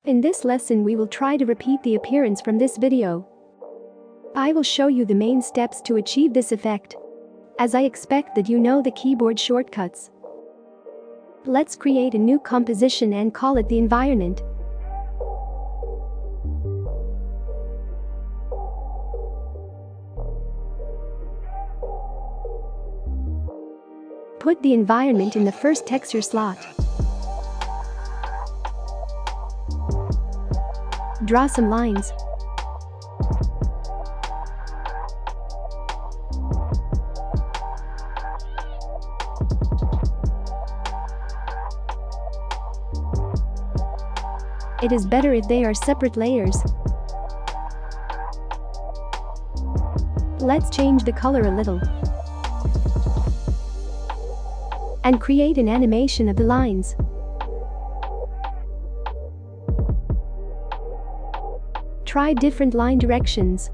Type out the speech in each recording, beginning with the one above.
In this lesson we will try to repeat the appearance from this video. I will show you the main steps to achieve this effect, as I expect that you know the keyboard shortcuts. Let's create a new composition and call it the environment. Put the environment in the first texture slot. Draw some lines. It is better if they are separate layers. Let's change the color a little and create an animation of the lines. Try different line directions.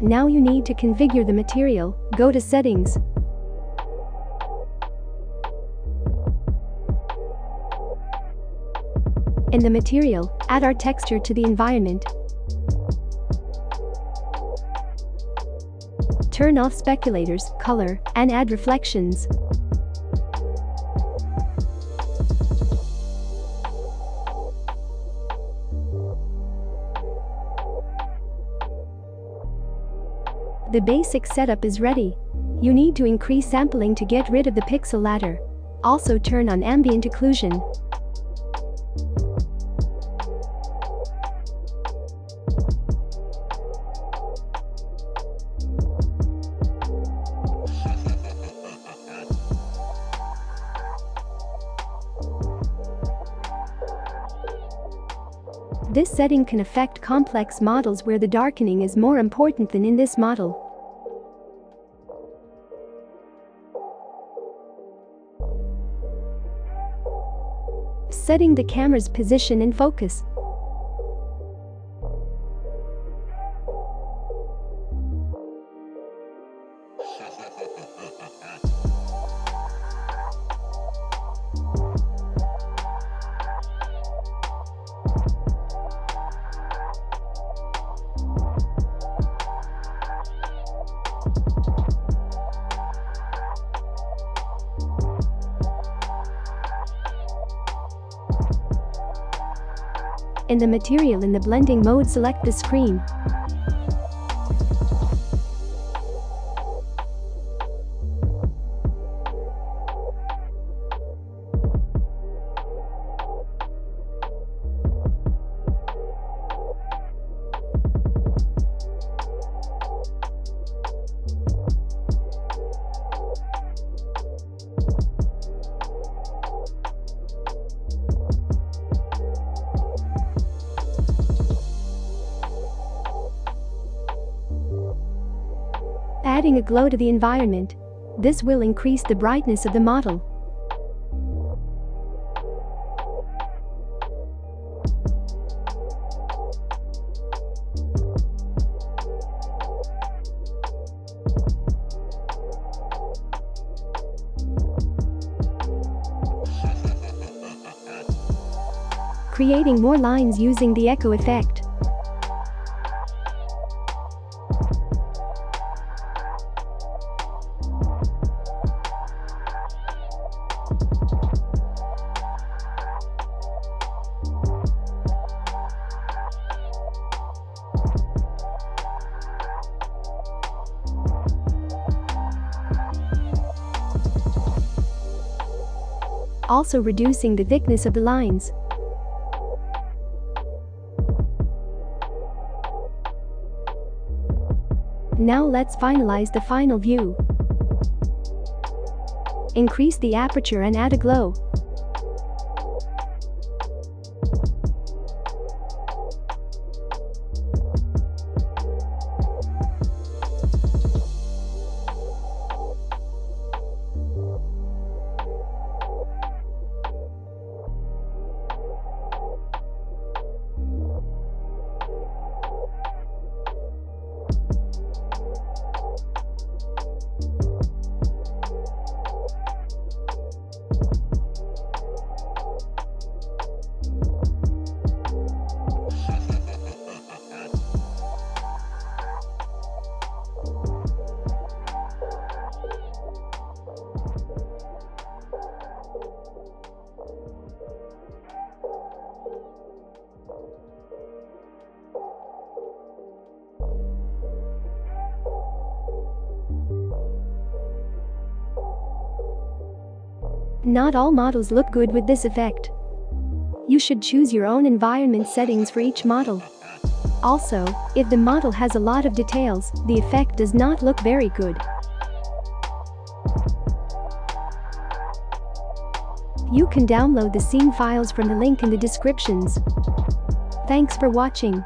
Now you need to configure the material. Go to Settings. In the material, add our texture to the environment. Turn off speculators, color, and add reflections. The basic setup is ready. You need to increase sampling to get rid of the pixel ladder. Also turn on ambient occlusion. This setting can affect complex models where the darkening is more important than in this model. Setting the camera's position and focus. In the material in the blending mode, select the screen. Adding a glow to the environment. This will increase the brightness of the model. Creating more lines using the echo effect. also reducing the thickness of the lines. Now let's finalize the final view. Increase the aperture and add a glow. Not all models look good with this effect. You should choose your own environment settings for each model. Also, if the model has a lot of details, the effect does not look very good. You can download the scene files from the link in the descriptions. Thanks for watching.